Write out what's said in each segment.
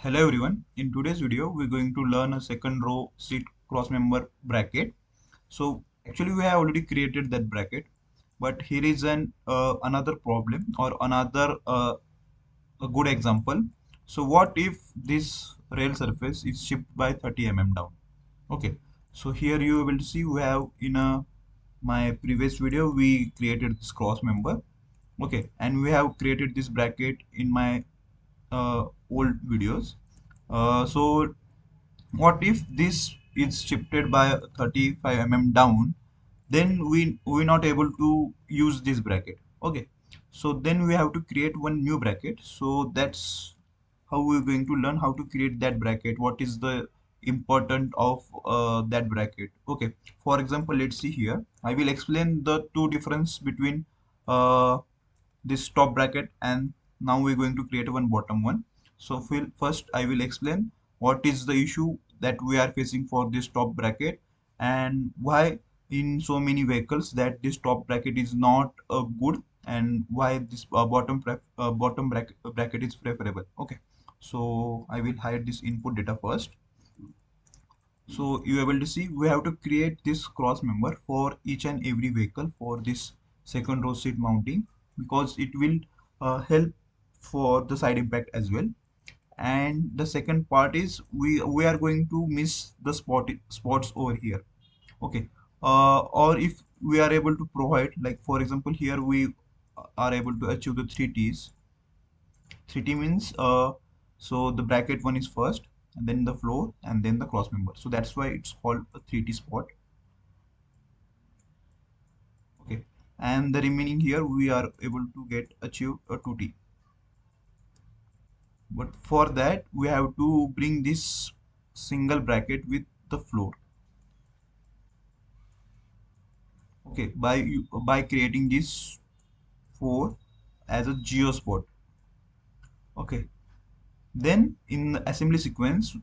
Hello everyone. In today's video, we're going to learn a second row seat cross member bracket. So actually we have already created that bracket, but here is an another problem or another a good example. So what if this rail surface is shipped by 30 mm down? Okay. So here you will see we have in my previous video we created this cross member. Okay, and we have created this bracket in my old videos. So what if this is shifted by 35 mm down, then we're not able to use this bracket. Okay, so then we have to create one new bracket. So that's how we're going to learn how to create that bracket. What is the important of that bracket? Okay, for example, let's see here. I will explain the two difference between uh, this top bracket, and now we're going to create one bottom one. So first I will explain what is the issue that we are facing for this top bracket, and why in so many vehicles that this top bracket is not good, and why this bracket is preferable. Okay, so I will hide this input data first. So you able to see we have to create this cross member for each and every vehicle for this second row seat mounting, because it will help for the side impact as well. And the second part is we are going to miss the spots over here. Okay, or if we are able to provide, like for example here we are able to achieve the 3Ts. 3T means so the bracket one is first, and then the floor, and then the cross member. So that's why it's called a 3T spot. Okay, and the remaining here we are able to get achieve a 2T. But for that we have to bring this single bracket with the floor. Okay, by creating this 4 as a geo spot. Okay, then in the assembly sequence,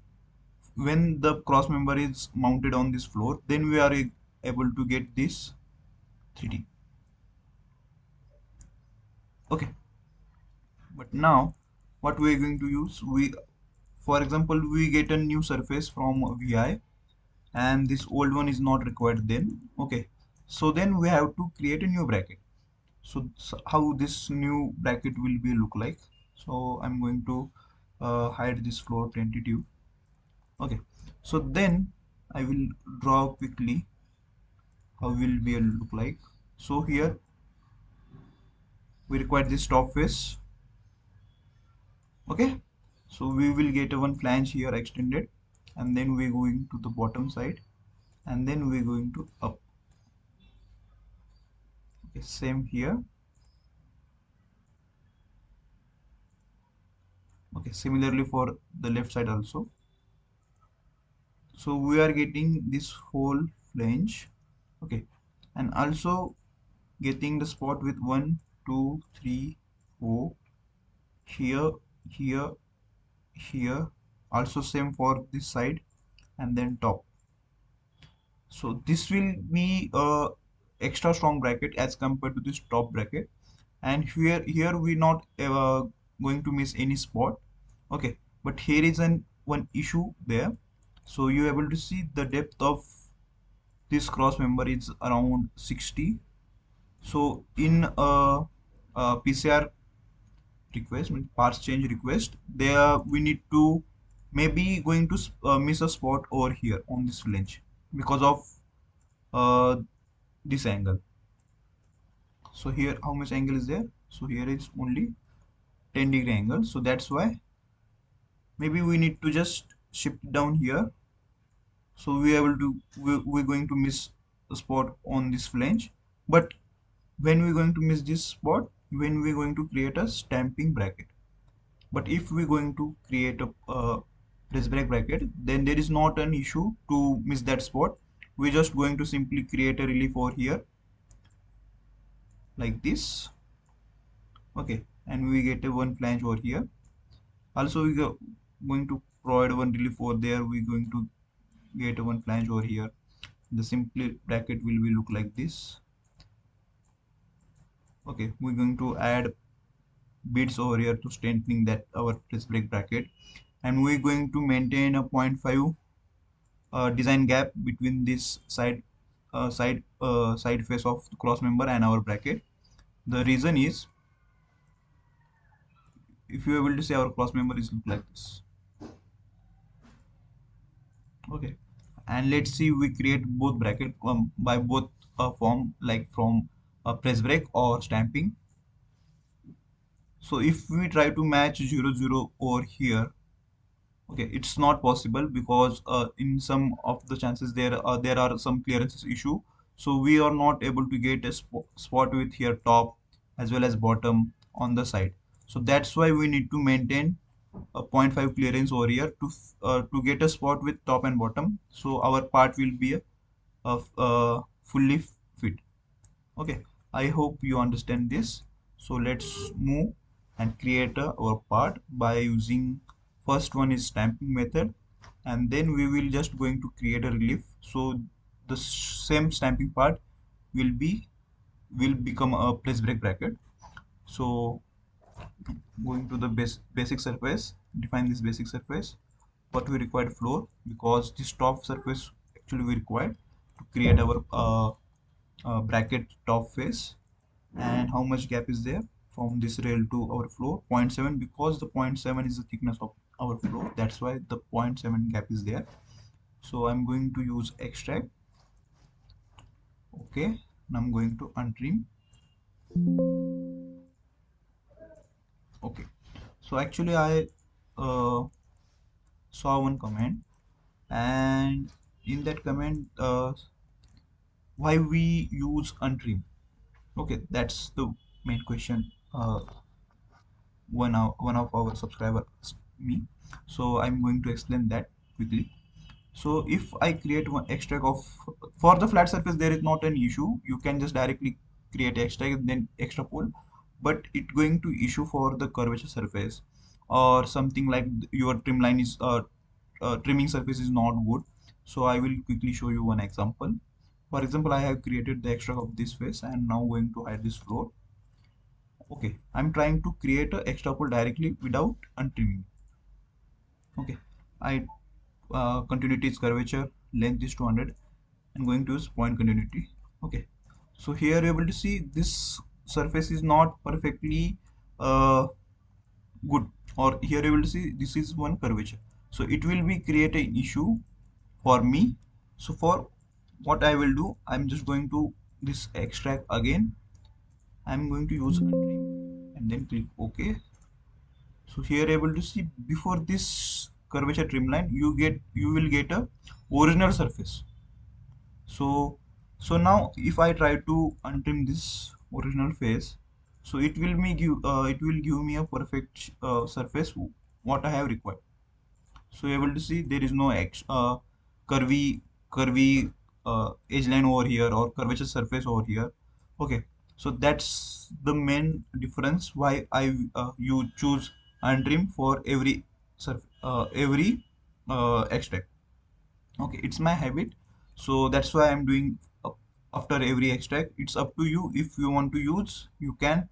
when the cross member is mounted on this floor, then we are able to get this 3D. Okay, but now what we are going to use, for example, we get a new surface from VI, and this old one is not required then. Okay, so then we have to create a new bracket. So how this new bracket will be look like? So I'm going to hide this floor tentative. Okay, so then I will draw quickly how will be look like. So here we require this top face. Okay, so we will get a one flange here extended, and then we're going to the bottom side, and then we're going to up. Okay, same here. Okay, similarly for the left side also. So we are getting this whole flange. Okay, and also getting the spot with 1 2 3 4 here, here, here. Also same for this side, and then top. So this will be a extra strong bracket as compared to this top bracket. And here we not going to miss any spot. Okay, but here is an one issue there. So you able to see the depth of this cross member is around 60. So in PCR request, parts change request, there we need to maybe going to miss a spot over here on this flange because of uh, this angle. So here how much angle is there? So here is only 10-degree angle. So that's why maybe we need to just shift down here. So we able to we're going to miss a spot on this flange. But when we're going to miss this spot, when we're going to create a stamping bracket. But if we're going to create a press brake bracket, then there is not an issue to miss that spot. We're just going to simply create a relief over here like this. Okay, and we get a one flange over here. Also we are going to provide one relief over there. We're going to get a one flange over here. The simple bracket will be look like this. Okay, we're going to add beads over here to strengthening that our press brake bracket. and we're going to maintain a 0.5 design gap between this side face of the cross member and our bracket. The reason is, if you are able to see, our cross member is look like this. Okay, and let's see, we create both bracket by both form, like from press break or stamping. So if we try to match 0 0 over here, okay, it's not possible because in some of the chances there are some clearances issue, so we are not able to get a spot with here top as well as bottom on the side. So that's why we need to maintain a zero point 0.5 clearance over here to get a spot with top and bottom, so our part will be fully fit. Okay, I hope you understand this. So let's move and create our part by using, first one is stamping method, and then we will just going to create a relief. So the same stamping part will become a press break bracket. So going to the basic surface, define this basic surface. What we required floor, because this top surface actually we required to create our bracket top face. And how much gap is there from this rail to our floor? Zero point 0.7, because the zero point 0.7 is the thickness of our floor, that's why the zero point 0.7 gap is there. So I'm going to use extract. Okay, and I'm going to untrim. Okay, so actually I uh, saw one comment, and in that comment, why we use untrim. Okay, that's the main question. One of our subscribers asked me, so I'm going to explain that quickly. So if I create one extract of, for the flat surface there is not an issue, you can just directly create extract then extrapolate, but it going to issue for the curvature surface or something like your trim line is trimming surface is not good. So I will quickly show you one example. For example, I have created the extract of this face and now going to hide this floor. Okay, I'm trying to create a extrapolate directly without untrimming. Okay, I continuity is curvature, length is 200, and going to use point continuity. Okay, so here you're able to see this surface is not perfectly uh, good, or here you're able to see this is one curvature, so it will be create an issue for me. So for what I will do, I'm just going to this extract again, I'm going to use untrim and then click OK. So here able to see, before this curvature trimline you will get a original surface. So now if I try to untrim this original face, so it will give me a perfect surface what I have required. So you're able to see there is no curvy curvy edge line over here or curvature surface over here. Okay, so that's the main difference why you choose untrim for every extract. Okay, it's my habit, so that's why I'm doing after every extract. It's up to you, if you want to use you can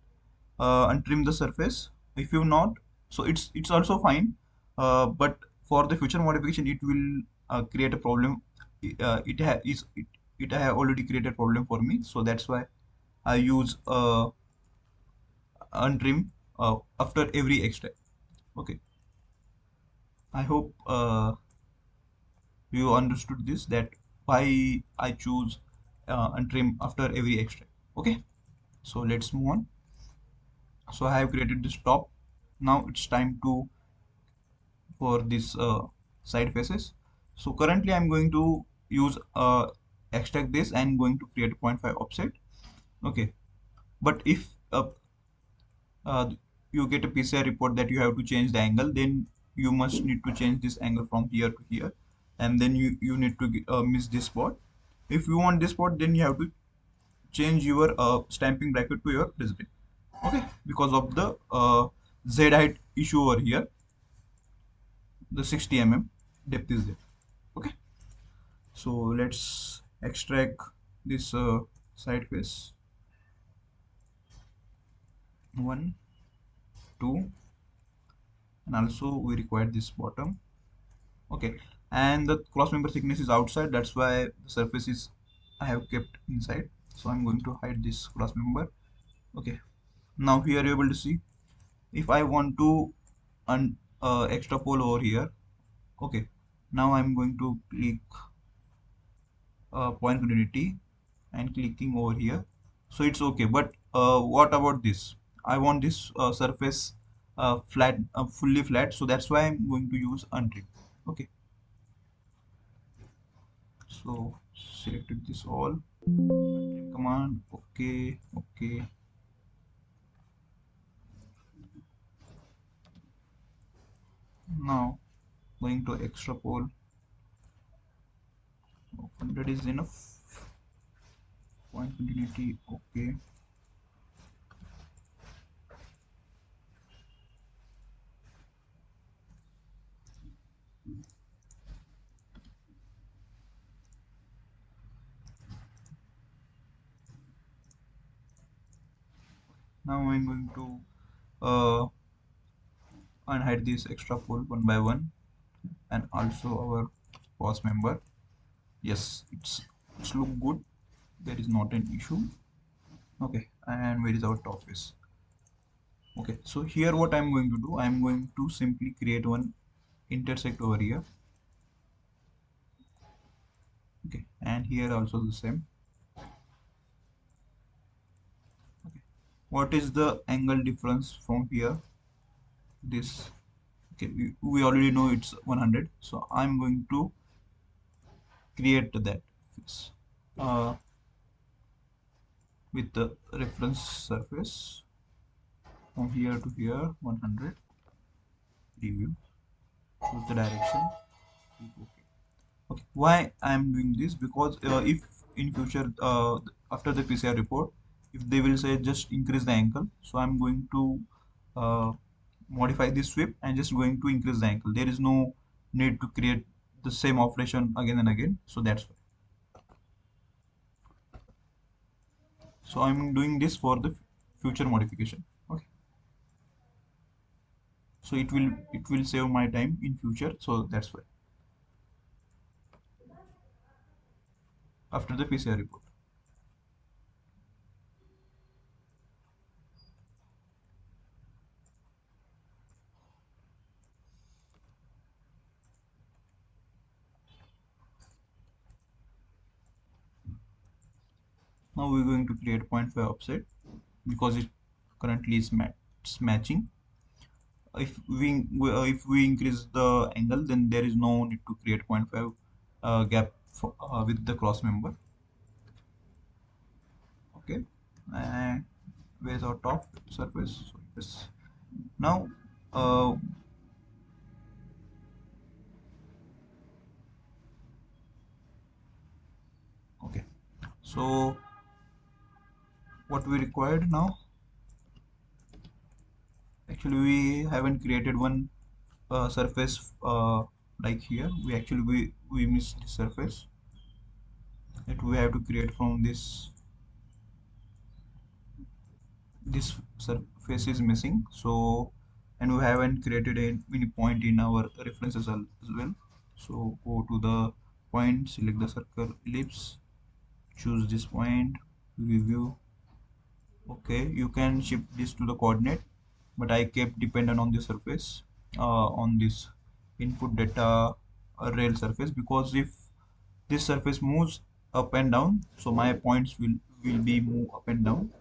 untrim the surface, if you not, so it's also fine, but for the future modification it will create a problem. It have already created a problem for me, so that's why I use untrim after every extract. Okay, I hope you understood this, that why I choose untrim after every extract. Okay, so let's move on. So I have created this top. Now it's time to for this side faces. So currently I'm going to use extract this and going to create a 0.5 offset. Okay, but if uh, you get a PCI report that you have to change the angle, then you must need to change this angle from here to here, and then you need to miss this spot. If you want this spot, then you have to change your stamping bracket to your display. Okay, because of the Z height issue over here, the 60 mm depth is there. Okay, so let's extract this side face. 1 2 and also we require this bottom. Okay, and the cross member thickness is outside, that's why the surface is I have kept inside. So I'm going to hide this cross member. Okay, now here you're able to see if I want to extrapole over here. Okay, now I'm going to click point continuity and clicking over here, so it's okay. But what about this? I want this surface flat, fully flat, so that's why I'm going to use untrim. Okay, so selected this all, untrim command. Okay, okay. Now going to extrapole. 100 is enough. Point continuity. Okay. Now I'm going to unhide this extrapole one by one, and also our boss member. Yes, it's look good, there is not an issue. Okay, and where is our top face? Okay, so here what I'm going to do, I'm going to simply create one intersect over here. Okay, and here also the same. Okay, what is the angle difference from here? This. Okay, we already know it's 100, so I'm going to create that face with the reference surface from here to here 100. Preview, choose the direction. Okay. Okay, why I am doing this? Because if in future after the PCR report, if they will say just increase the angle, so I'm going to uh, modify this sweep and just going to increase the angle. There is no need to create the same operation again and again, so that's why. So I'm doing this for the future modification. Okay, so it will save my time in future, so that's why after the PCR report. Now we're going to create 0.5 offset because it currently is it's matching. If we increase the angle, then there is no need to create zero point 0.5 gap with the cross member. Okay, and where's our top surface? So yes. Now okay, so what we required now, actually we haven't created one surface like here. We missed the surface that we have to create from this surface is missing. So, and we haven't created any point in our references as well. So go to the point, select the circle ellipse, choose this point, review. Okay, you can shift this to the coordinate, but I kept dependent on the surface, on this input data rail surface, because if this surface moves up and down, so my points will be move up and down.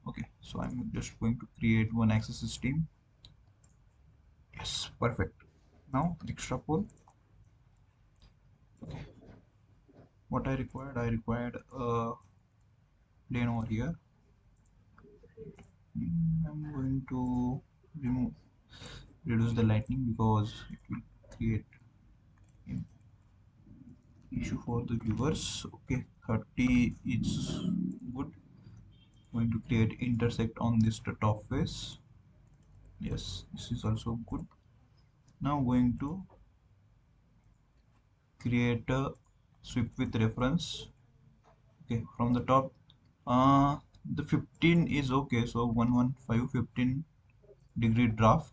Okay, so I'm just going to create one axis system. Yes, perfect. Now extrapole. Okay, what I required a plane over here. I'm going to remove reduce the lightning because it will create an issue for the viewers. Okay, 30 is good. Going to create intersect on this top face. Yes, this is also good. Now going to create a sweep with reference. Okay, from the top, the 15 is okay, so 115 degree draft.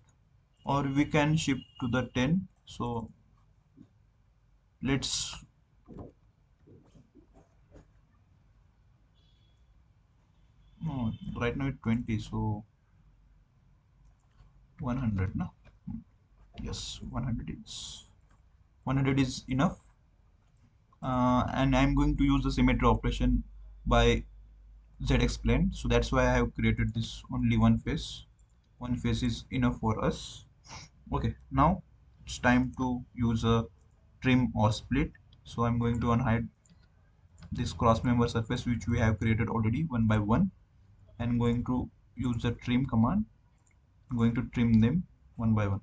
or we can ship to the 10. So let's, no, right now it's 20, so 100, no? Yes, 100 is enough. And I'm going to use the symmetry operation by Z explained. So that's why I have created this only one face. One face is enough for us. Okay, now it's time to use a trim or split. So I'm going to unhide this cross member surface which we have created already one by one, and going to use the trim command. I'm going to trim them one by one.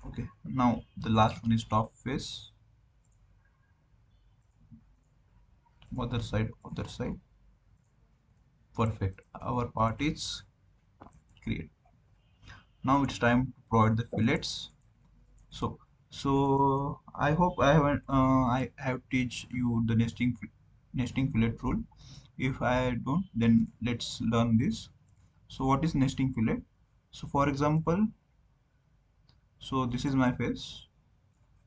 Okay, now the last one is top face, other side. Perfect. Our part is created. Now it's time to provide the fillets. So, so I hope I have teach you the nesting fillet rule. If I don't, then let's learn this. So what is nesting fillet? So for example, so this is my face,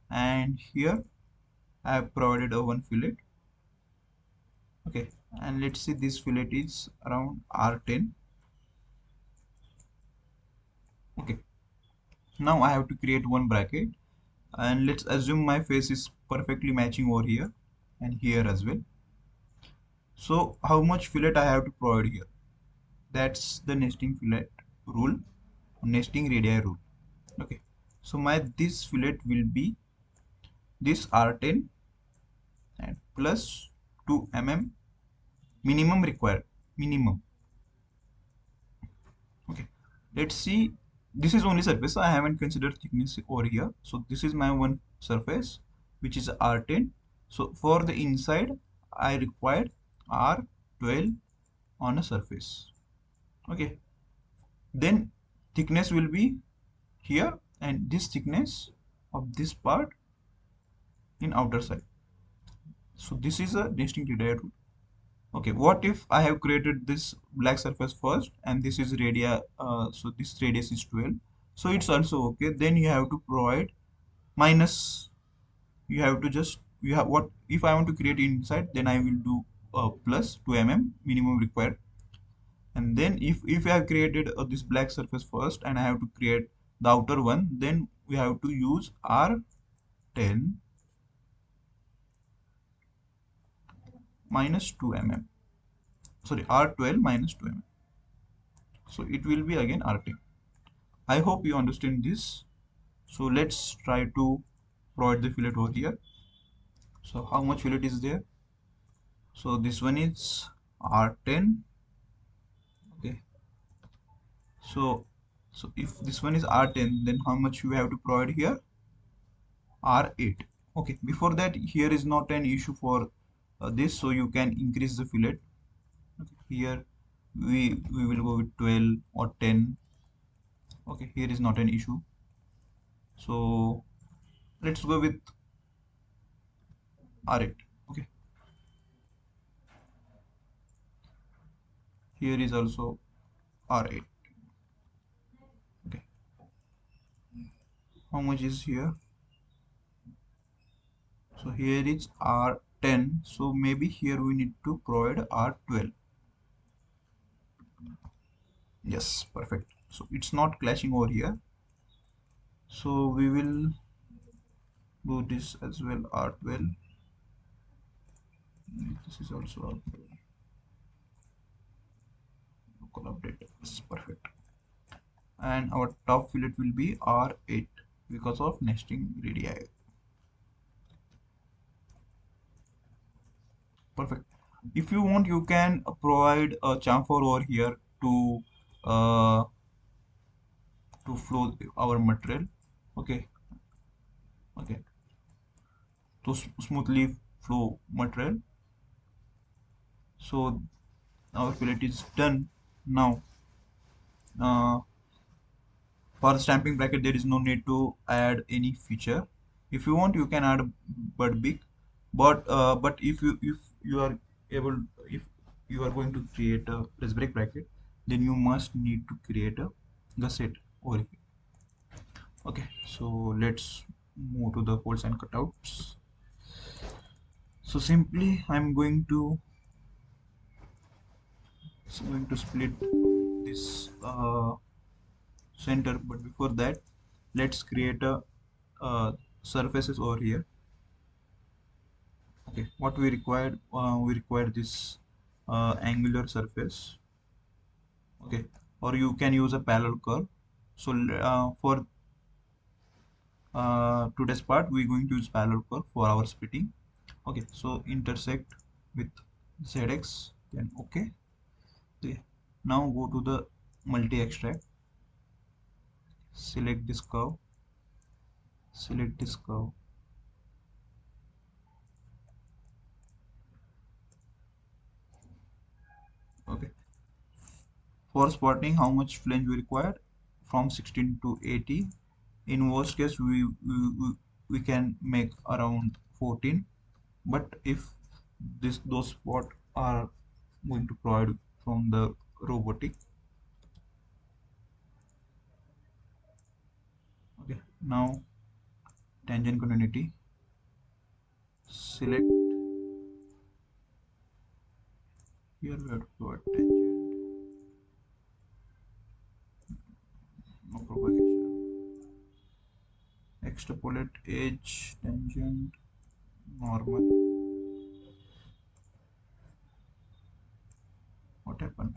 and here I have provided a one fillet. Okay, and let's see this fillet is around R10. Okay, now I have to create one bracket, and let's assume my face is perfectly matching over here and here as well. So how much fillet I have to provide here? That's the nesting fillet rule, nesting radii rule. Okay, so my this fillet will be this R10 and plus 2 mm minimum required, minimum. Okay, let's see, this is only surface, so I haven't considered thickness over here. So this is my one surface which is R10. So for the inside I required R12 on a surface. Okay, then thickness will be here, and this thickness of this part in outer side. So this is a nesting radii rule. Okay, what if I have created this black surface first and this is radius, so this radius is 12, so it's also okay. Then you have to provide minus, you have to just, you have what, if I want to create inside, then I will do plus 2 mm minimum required. And then if I have created this black surface first and I have to create the outer one, then we have to use R10 minus 2 mm, sorry, R12 minus 2 mm. So it will be again R10. I hope you understand this. So let's try to provide the fillet over here. So how much fillet is there? So this one is R10. Okay, so if this one is R10, then how much we have to provide here? R8. Okay, before that, here is not an issue for this, so you can increase the fillet. Okay, here we will go with 12 or 10. Okay, here is not an issue. So let's go with R8. Okay, here is also R8. Okay, how much is here? So here is R10. So maybe here we need to provide R12. Yes, perfect. So it's not clashing over here. So we will do this as well, R12. This is also R12. Local update. Yes, perfect. And our top fillet will be R8 because of nesting radii. Perfect. If you want, you can provide a chamfer over here uh, to flow our material. Okay, okay, to smoothly flow material. So our fillet is done. Now for the stamping bracket there is no need to add any feature. If you want, you can add but big. But if you are able if you are going to create a press brake bracket, then you must need to create a gusset over here. Okay, so let's move to the holes and cutouts. So simply I'm going to split this center, but before that let's create a surfaces over here. Okay, what we require this angular surface. Okay, or you can use a parallel curve. So for today's part we're going to use parallel curve for our splitting. Okay, so intersect with zx, then okay. Okay, now go to the multi extract, select this curve, select this curve. Okay, for spotting how much flange we require, from 16 to 80. In worst case we can make around 14, but if those spot are going to provide from the robotic. Okay, now tangent continuity, select, here we have to provide tangent, no propagation, extrapolate edge, tangent, normal. What happened?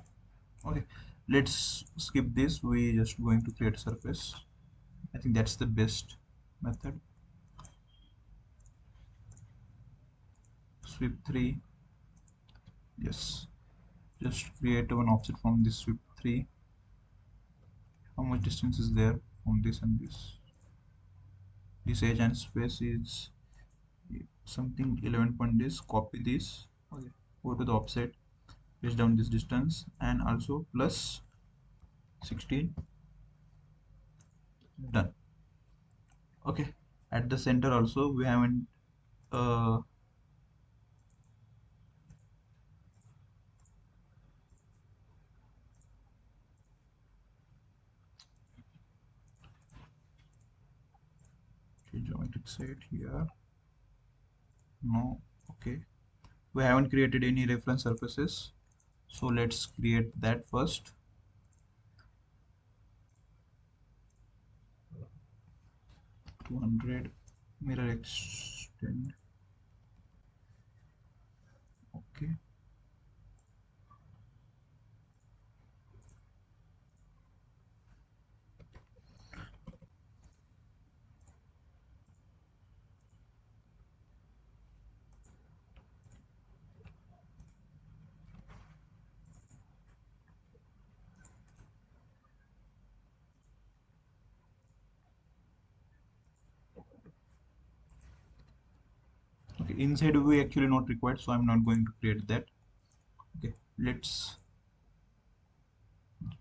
Okay, let's skip this, we just going to create surface. I think that's the best method. Sweep 3, yes, just create one offset from this sweep 3. How much distance is there from this and this edge and space is something 11 point this, copy this. Okay, go to the offset, place down this distance and also plus 16, done. Okay, at the center also we haven't uh, geometric set here, no. Okay, we haven't created any reference surfaces, so let's create that first. 200 mirror extend. Okay, okay, inside we actually not required, so I'm not going to create that. Okay, let's,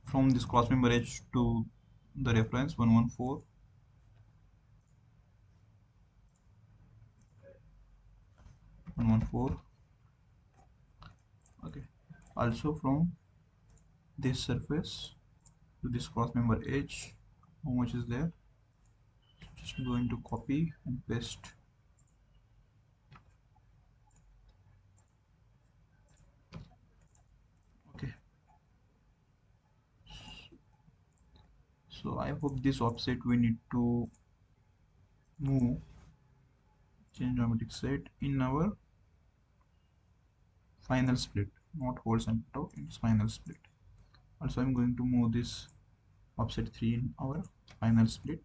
from this cross member edge to the reference 114, 114. Okay, also from this surface to this cross member edge, how much is there? Just going to copy and paste. Okay, so I hope this offset we need to move, change geometric set in our final split, not holes and top, it's final split. Also I'm going to move this offset 3 in our final split.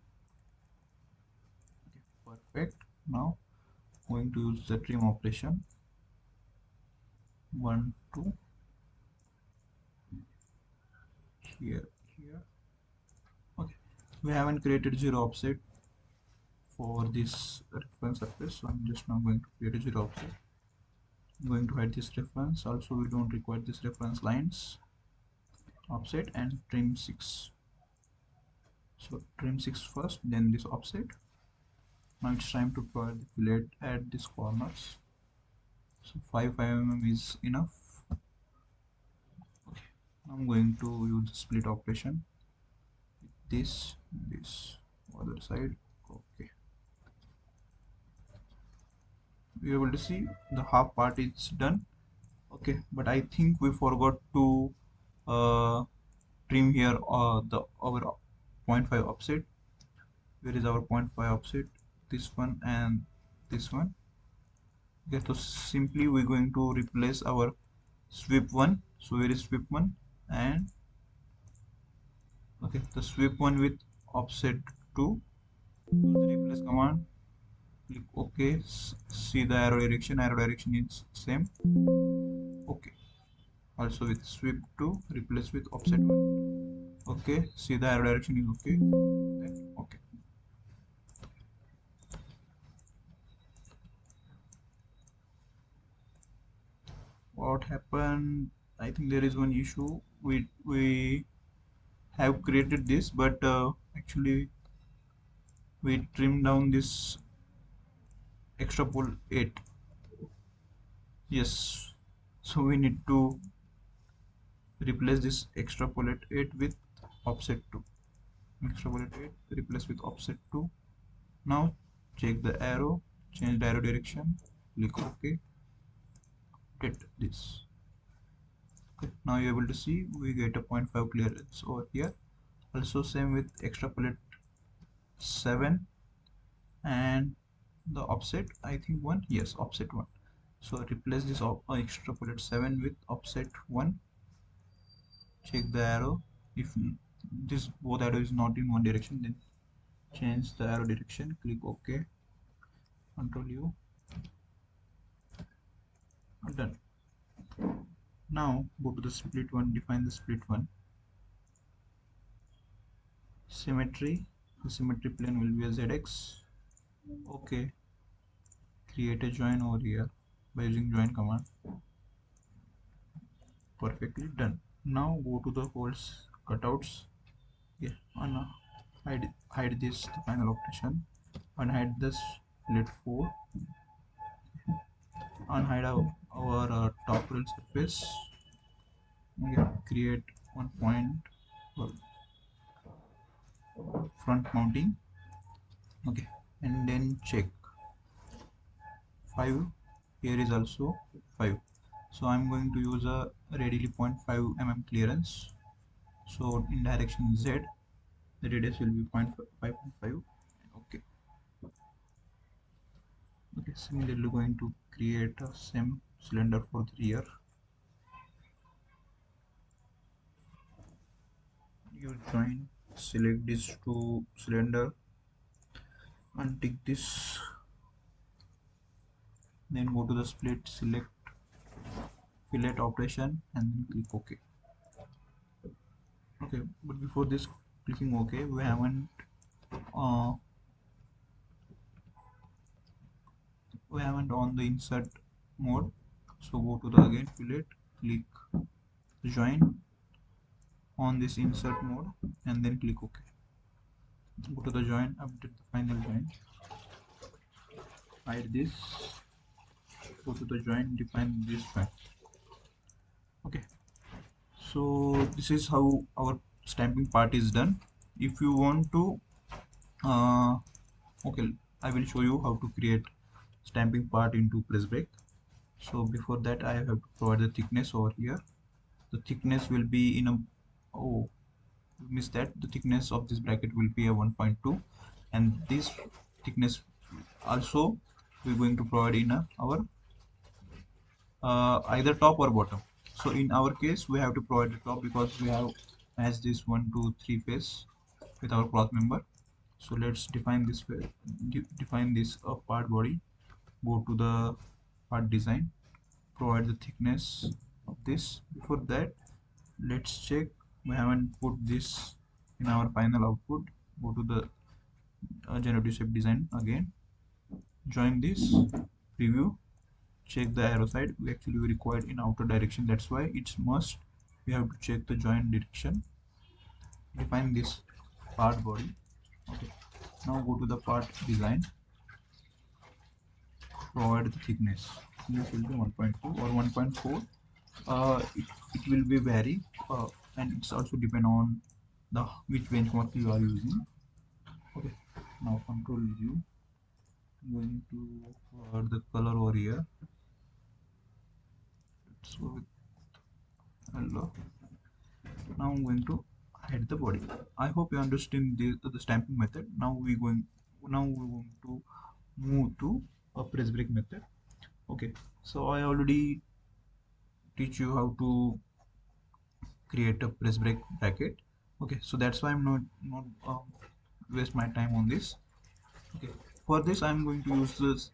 Okay, perfect. Now going to use the trim operation, 1 2 here, here. Okay, we haven't created zero offset for this reference surface, so I'm just now going to create a zero offset. I'm going to hide this reference, also we don't require this reference lines, offset and trim 6. So trim 6 first, then this offset. Now it's time to provide the fillet at these corners. So 5 mm is enough. Okay. I'm going to use the split operation. This other side. Okay. You're able to see the half part is done. Okay, but I think we forgot to uh, trim here the our zero point 0.5 offset. Where is our 0.5 offset? This one and this one. Okay, so simply we're going to replace our sweep one. So where is sweep one? And okay, the sweep one with offset 2. Use the replace command. Click OK. See the arrow direction. Arrow direction is same. Okay. Also with sweep 2, replace with offset 1. Okay. See the arrow direction is okay. Then okay. What happened? I think there is one issue. We have created this, but actually we trim down this extra pole 8. Yes. So we need to replace this extrapolate 8 with offset 2. Extrapolate 8 replace with offset 2. Now check the arrow, change the arrow direction, click OK, get this. Okay. Now you're able to see we get a 0.5 clearance over here. Also same with extrapolate 7 and the offset, I think 1. Yes, offset 1. So replace this extrapolate 7 with offset 1. Check the arrow. If this both arrow is not in one direction, then change the arrow direction, click OK, Control U, done. Now go to the split one, define the split one. Symmetry, the symmetry plane will be a ZX. Okay, create a join over here by using join command. Perfectly done. Now go to the holes cutouts. Yeah, hide this the final operation. Unhide this split 4. Unhide our top rail surface. Okay, create one point for front mounting. Okay, and then check 5. Here is also 5. So I'm going to use a radially 0.5 mm clearance. So in direction Z, the radius will be 5.5. Okay. Okay. Similarly, going to create a same cylinder for the rear. You join, select these two cylinder, untick this, then go to the split, select fillet operation, and then click OK. Okay, but before this clicking OK, uh, we haven't on the insert mode. So go to the again fillet, click join on this insert mode, and then click OK. Go to the join, update the final join, hide this, go to the join, define this join. Okay, so this is how our stamping part is done. If you want to uh, okay, I will show you how to create stamping part into press brake. So before that I have to provide the thickness over here. The thickness will be in a, oh, missed that, the thickness of this bracket will be a 1.2, and this thickness also we're going to provide in our either top or bottom. So in our case we have to provide the top because we have matched this 1 2 3 face with our cloth member. So let's define this define this part body. Go to the part design, provide the thickness of this. Before that, let's check we haven't put this in our final output. Go to the generative shape design again, join this, preview, check the arrow side. We actually required in outer direction, that's why it's must we have to check the joint direction. Define this part body. Okay, now go to the part design, provide the thickness. this will be 1.2 or 1.4. It will be vary, and it's also depend on the which benchmark you are using. Okay, now control view. I'm going to the color over here. Let's go with yellow. Now I'm going to hide the body. I hope you understand the stamping method. Now we're going to move to a press break method. Okay, so I already teach you how to create a press break bracket. Okay, so that's why I'm not waste my time on this. Okay, for this I'm going to use this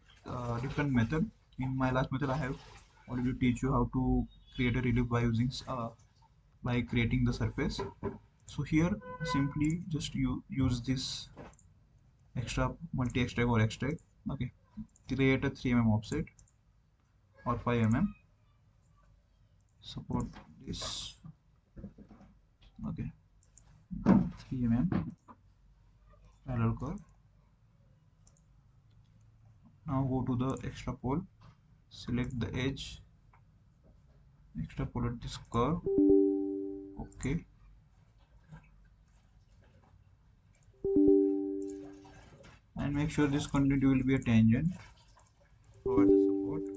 different method. In my last method I have already teach you how to create a relief by using by creating the surface. So here simply just you use this extra multi extract or extract. Okay, create a 3 mm offset or 5 mm, support this. Okay, 3 mm parallel curve. Now go to the extrapole, select the edge, extrapolate this curve. Okay, and make sure this continuity will be a tangent. Provide the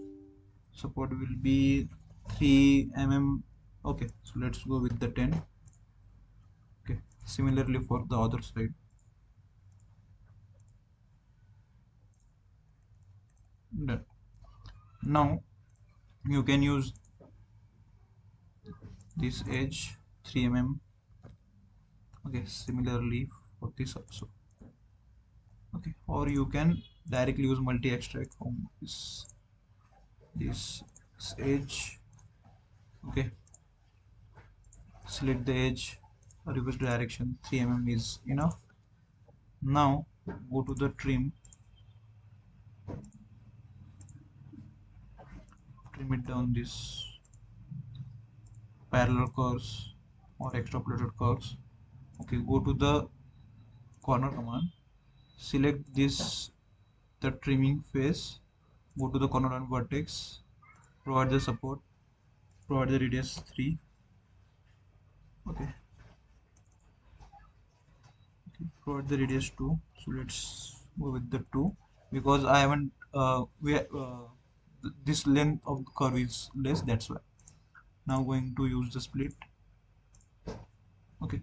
support will be 3 mm. Okay, so let's go with the 10. Okay, similarly for the other side. Done. Now you can use this edge 3 mm. Okay, similarly for this also. Okay, or you can directly use multi extract from this edge. Okay, select the edge, reverse direction, 3 mm is enough. Now go to the trim it down this parallel curves or extrapolated curves. Okay, go to the corner command, select this the trimming face, go to the corner and vertex, provide the support, provide the radius 3. Okay, provide the radius 2. So let's go with the 2 because I haven't this length of the curve is less, that's why. Now going to use the split. Okay,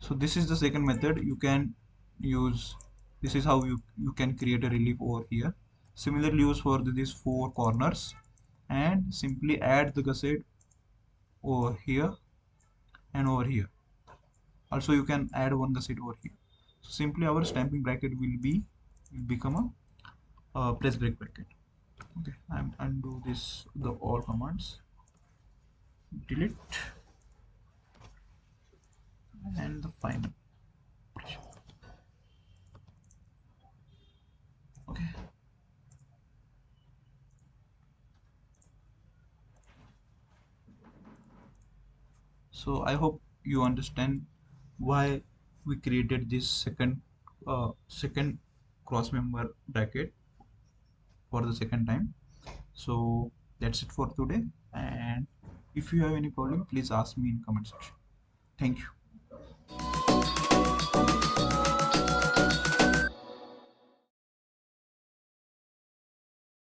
so this is the second method you can use. This is how you can create a relief over here. Similarly use for these four corners and simply add the gusset over here and over here. Also you can add one gusset over here. So simply our stamping bracket will become a press break bracket. Okay, I'm undo this the all commands, delete, and the final. Okay, so I hope you understand why we created this second cross member bracket for the second time. So that's it for today, and if you have any problem please ask me in comment section. Thank you.